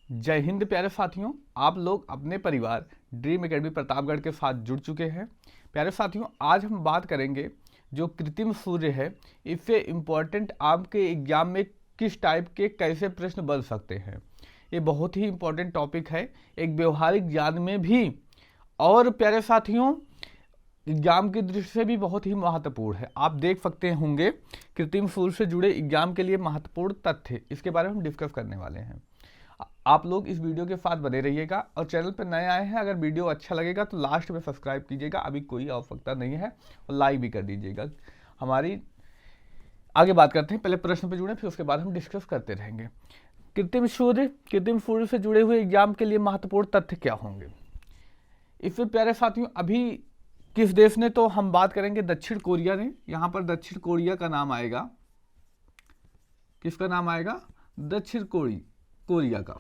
जय हिंद प्यारे साथियों, आप लोग अपने परिवार ड्रीम एकेडमी प्रतापगढ़ के साथ जुड़ चुके हैं। प्यारे साथियों, आज हम बात करेंगे जो कृत्रिम सूर्य है, इससे इम्पोर्टेंट आपके एग्जाम में किस टाइप के कैसे प्रश्न बन सकते हैं। ये बहुत ही इम्पोर्टेंट टॉपिक है, एक व्यवहारिक ज्ञान में भी, और प्यारे साथियों एग्जाम की दृष्टि से भी बहुत ही महत्वपूर्ण है। आप देख सकते होंगे कृत्रिम सूर्य से जुड़े एग्जाम के लिए महत्वपूर्ण तथ्य, इसके बारे में हम डिस्कस करने वाले हैं। आप लोग इस वीडियो के साथ बने रहिएगा, और चैनल पर नए आए हैं अगर वीडियो अच्छा लगेगा तो लास्ट में सब्सक्राइब कीजिएगा, अभी कोई आवश्यकता नहीं है, और लाइक भी कर दीजिएगा। हमारी आगे बात करते हैं, पहले प्रश्न पे जुड़े फिर उसके बाद हम डिस्कस करते रहेंगे। कृत्रिम सूर्य से जुड़े हुए एग्जाम के लिए महत्वपूर्ण तथ्य क्या होंगे। इससे प्यारे साथियों, अभी किस देश ने, तो हम बात करेंगे दक्षिण कोरिया ने। यहाँ पर दक्षिण कोरिया का नाम आएगा, किसका नाम आएगा, दक्षिण कोरिया का।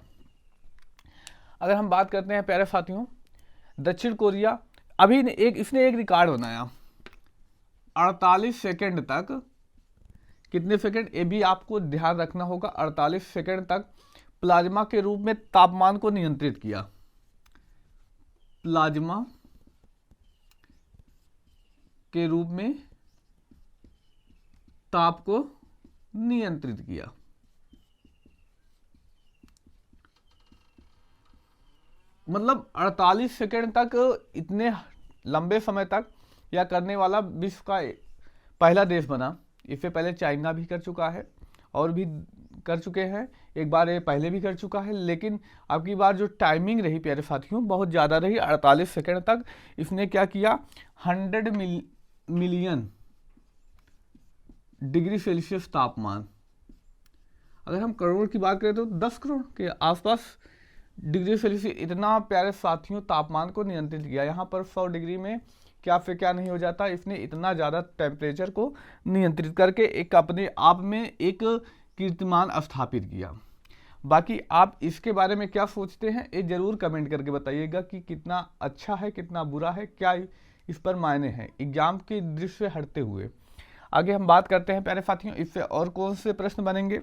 अगर हम बात करते हैं प्यारे साथियों, दक्षिण कोरिया अभी इसने एक रिकॉर्ड बनाया 48 सेकंड तक। कितने सेकंड, ये भी आपको ध्यान रखना होगा। 48 सेकंड तक प्लाज्मा के रूप में तापमान को नियंत्रित किया, प्लाज्मा के रूप में ताप को नियंत्रित किया। मतलब 48 सेकंड तक, इतने लंबे समय तक यह करने वाला विश्व का पहला देश बना। इससे पहले चाइना भी कर चुका है और भी कर चुके हैं, एक बार ये पहले भी कर चुका है, लेकिन अब की बार जो टाइमिंग रही प्यारे साथियों बहुत ज़्यादा रही। 48 सेकंड तक इसने क्या किया, 100 मिलियन डिग्री सेल्सियस तापमान, अगर हम करोड़ की बात करें तो 10 करोड़ के आसपास डिग्री सेल्सियस, इतना प्यारे साथियों तापमान को नियंत्रित किया। यहाँ पर 100 डिग्री में क्या फिर क्या नहीं हो जाता, इसने इतना ज़्यादा टेम्परेचर को नियंत्रित करके एक अपने आप में एक कीर्तिमान स्थापित किया। बाकी आप इसके बारे में क्या सोचते हैं, ये जरूर कमेंट करके बताइएगा कि कितना अच्छा है, कितना बुरा है, क्या इस पर मायने हैं एग्जाम की दृष्टि से हटते हुए। आगे हम बात करते हैं प्यारे साथियों, इससे और कौन से प्रश्न बनेंगे।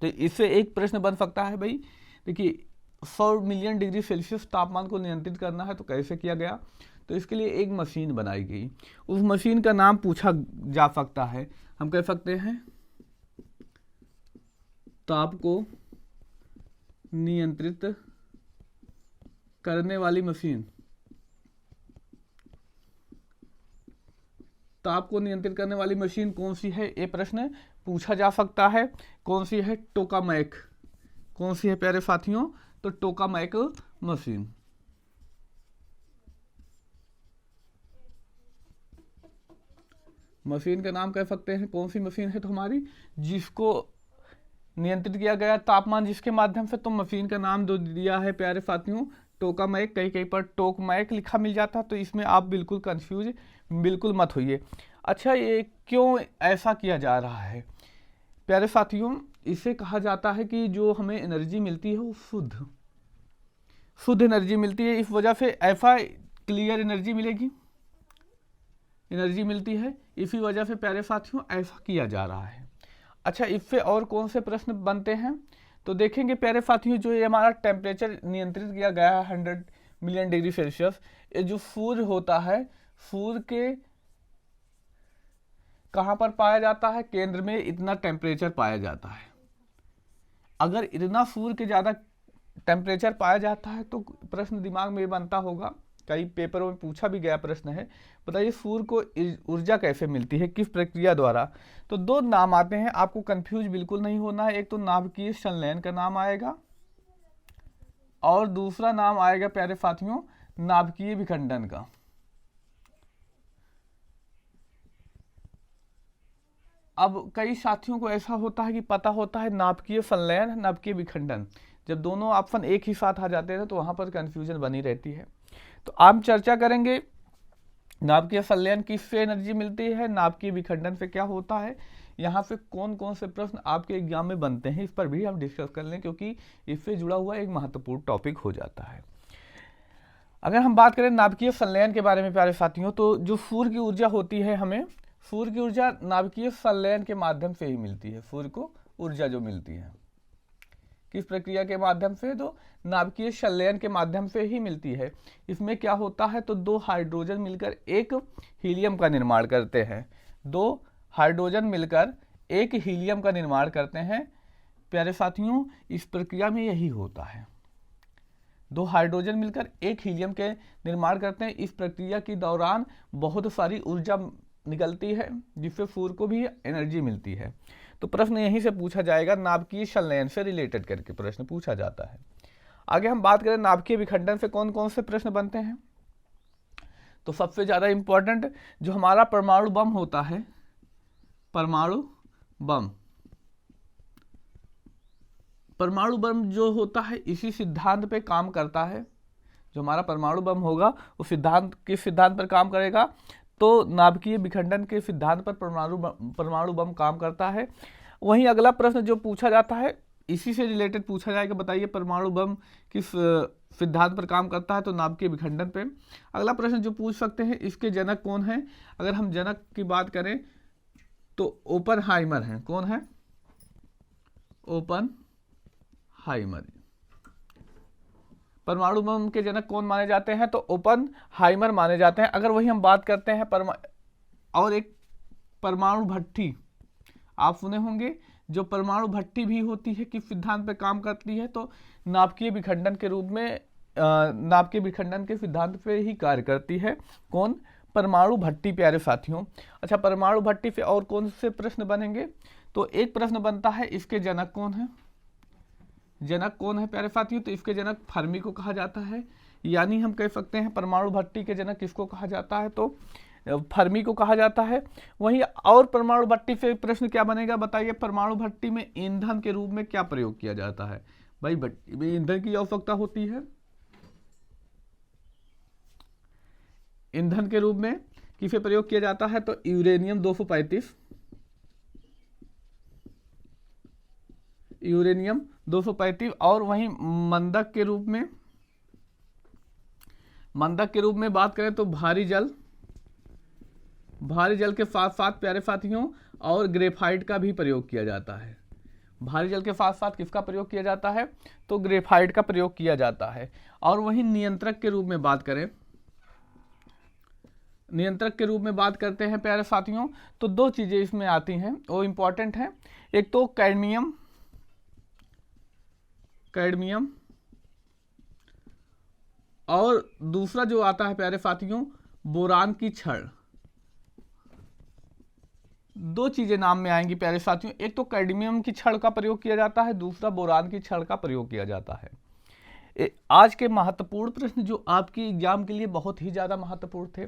तो इससे एक प्रश्न बन सकता है भाई, देखिए 100 मिलियन डिग्री सेल्सियस तापमान को नियंत्रित करना है तो कैसे किया गया। तो इसके लिए एक मशीन बनाई गई, उस मशीन का नाम पूछा जा सकता है। हम कह सकते हैं ताप को नियंत्रित करने वाली मशीन। ताप को नियंत्रित करने वाली मशीन कौन सी है, ये प्रश्न पूछा जा सकता है। कौन सी है, टोकामैक। कौन सी है प्यारे साथियों, तो टोकामैक मशीन। मशीन का नाम कह सकते हैं, कौन सी मशीन है तो हमारी, जिसको नियंत्रित किया गया तापमान जिसके माध्यम से, तो मशीन का नाम जो दिया है प्यारे साथियों टोकामैक। कहीं कहीं पर टोकमैक लिखा मिल जाता, तो इसमें आप बिल्कुल कंफ्यूज बिल्कुल मत होइए। अच्छा, ये क्यों ऐसा किया जा रहा है प्यारे साथियों, इसे कहा जाता है कि जो हमें एनर्जी मिलती है वो शुद्ध एनर्जी मिलती है। इस वजह से ऐसा क्लियर एनर्जी मिलती है, इसी वजह से प्यारे साथियों ऐसा किया जा रहा है। अच्छा, इससे और कौन से प्रश्न बनते हैं, तो देखेंगे प्यारे साथियों, जो ये हमारा टेम्परेचर नियंत्रित किया गया है 100 मिलियन डिग्री सेल्सियस, ये जो सूर्य होता है, सूर्य के कहाँ पर पाया जाता है, केंद्र में इतना टेम्परेचर पाया जाता है। अगर इतना सूर्य के ज़्यादा टेम्परेचर पाया जाता है तो प्रश्न दिमाग में बनता होगा, कई पेपरों में पूछा भी गया प्रश्न है, बताइए सूर्य को ऊर्जा कैसे मिलती है, किस प्रक्रिया द्वारा। तो दो नाम आते हैं, आपको कंफ्यूज बिल्कुल नहीं होना है। एक तो नाभिकीय संलयन का नाम आएगा, और दूसरा नाम आएगा प्यारे साथियों नाभिकीय विखंडन का। अब कई साथियों को ऐसा होता है कि पता होता है नाभिकीय संलयन, नाभिकीय विखंडन, जब दोनों ऑप्शन एक ही साथ आ जाते हैं तो वहां पर कंफ्यूजन बनी रहती है। तो आप चर्चा करेंगे नाभिकीय संलयन किससे एनर्जी मिलती है, नाभिकीय विखंडन से क्या होता है, यहाँ से कौन कौन से प्रश्न आपके एग्जाम में बनते हैं, इस पर भी हम डिस्कस कर लें, क्योंकि इससे जुड़ा हुआ एक महत्वपूर्ण टॉपिक हो जाता है। अगर हम बात करें नाभिकीय संलयन के बारे में प्यारे साथियों, तो जो सूर्य की ऊर्जा होती है, हमें सूर्य की ऊर्जा नाभिकीय संलयन के माध्यम से ही मिलती है। सूर्य को ऊर्जा जो मिलती है, किस प्रक्रिया के माध्यम से? तो नाभिकीय संलयन के माध्यम से ही मिलती है। इसमें क्या होता है? तो दो हाइड्रोजन मिलकर एक हीलियम का निर्माण करते हैं। दो हाइड्रोजन मिलकर एक हीलियम का निर्माण करते हैं। प्यारे साथियों, इस प्रक्रिया में यही होता है, दो हाइड्रोजन मिलकर एक हीलियम के निर्माण करते हैं। इस प्रक्रिया के दौरान बहुत सारी ऊर्जा निकलती है, जिससे सूर्य को भी एनर्जी मिलती है। तो प्रश्न यहीं से पूछा जाएगा, नाभिकीय संलयन से रिलेटेड करके प्रश्न पूछा जाता है। आगे हम बात करें नाभिकीय विखंडन से कौन कौन से प्रश्न बनते हैं। तो सबसे ज्यादा इंपॉर्टेंट जो हमारा परमाणु बम होता है, परमाणु बम, परमाणु बम जो होता है इसी सिद्धांत पे काम करता है। जो हमारा परमाणु बम होगा उस सिद्धांत किस सिद्धांत पर काम करेगा? तो नाभिकीय विखंडन के सिद्धांत पर परमाणु बम काम करता है। वहीं अगला प्रश्न जो पूछा जाता है इसी से रिलेटेड पूछा जाएगा, बताइए परमाणु बम किस सिद्धांत पर काम करता है? तो नाभिकीय विखंडन पे। अगला प्रश्न जो पूछ सकते हैं, इसके जनक कौन है? अगर हम जनक की बात करें तो ओपेनहाइमर है। कौन है? ओपेनहाइमर। परमाणु बम के जनक कौन माने जाते हैं? तो ओपेनहाइमर माने जाते हैं। अगर वही हम बात करते हैं और एक परमाणु भट्ठी आप सुने होंगे, जो परमाणु भट्ठी भी होती है किस सिद्धांत पर काम करती है? तो नाभिकीय विखंडन के रूप में, नाभिकीय विखंडन के सिद्धांत पे ही कार्य करती है। कौन? परमाणु भट्ठी। प्यारे साथियों, अच्छा, परमाणु भट्ठी से और कौन से प्रश्न बनेंगे? तो एक प्रश्न बनता है, इसके जनक कौन है? जनक कौन है प्यारे साथियों? तो इसके जनक फर्मी को कहा जाता है। यानी हम कह सकते हैं परमाणु भट्ठी के जनक किसको कहा जाता है? तो फर्मी को कहा जाता है। वहीं और परमाणु भट्ठी से प्रश्न क्या बनेगा, बताइए? परमाणु भट्ठी में ईंधन के रूप में क्या प्रयोग किया जाता है? भाई भट्टी में ईंधन की आवश्यकता होती है। ईंधन के रूप में किसे प्रयोग किया जाता है? तो यूरेनियम 235, यूरेनियम 235। और वहीं मंदक के रूप में, मंदक के रूप में बात करें तो भारी जल, भारी जल के साथ साथ प्यारे साथियों और ग्रेफाइट का भी प्रयोग किया जाता है। भारी जल के साथ साथ किसका प्रयोग किया जाता है? तो ग्रेफाइट का प्रयोग किया जाता है। और वहीं नियंत्रक के रूप में बात करें, नियंत्रक के रूप में बात करते हैं प्यारे साथियों, तो दो चीजें इसमें आती हैं, वो इंपॉर्टेंट है। एक तो कैडमियम, कैडमियम, और दूसरा जो आता है प्यारे साथियों बोरान की छड़। दो चीजें नाम में आएंगी प्यारे साथियों, एक तो कैडमियम की छड़ का प्रयोग किया जाता है, दूसरा बोरान की छड़ का प्रयोग किया जाता है। आज के महत्वपूर्ण प्रश्न जो आपके एग्जाम के लिए बहुत ही ज्यादा महत्वपूर्ण थे।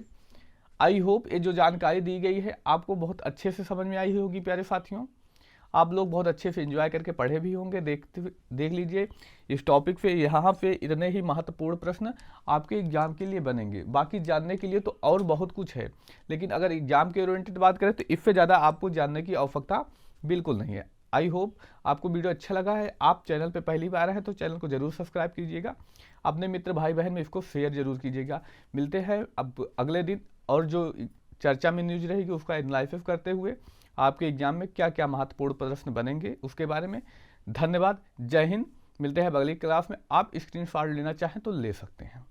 आई होप ये जो जानकारी दी गई है आपको बहुत अच्छे से समझ में आई होगी प्यारे साथियों। आप लोग बहुत अच्छे से एंजॉय करके पढ़े भी होंगे। देख लीजिए इस टॉपिक पे यहाँ पे इतने ही महत्वपूर्ण प्रश्न आपके एग्जाम के लिए बनेंगे। बाकी जानने के लिए तो और बहुत कुछ है, लेकिन अगर एग्जाम के ओरिएंटेड बात करें तो इससे ज़्यादा आपको जानने की आवश्यकता बिल्कुल नहीं है। आई होप आपको वीडियो अच्छा लगा है। आप चैनल पे पहली बार हैं तो चैनल को जरूर सब्सक्राइब कीजिएगा, अपने मित्र भाई बहन में इसको शेयर जरूर कीजिएगा। मिलते हैं अब अगले दिन, और जो चर्चा में न्यूज रहेगी उसका एनालिसिस करते हुए आपके एग्जाम में क्या क्या महत्वपूर्ण प्रश्न बनेंगे उसके बारे में। धन्यवाद, जय हिंद। मिलते हैं अगली क्लास में। आप स्क्रीनशॉट लेना चाहें तो ले सकते हैं।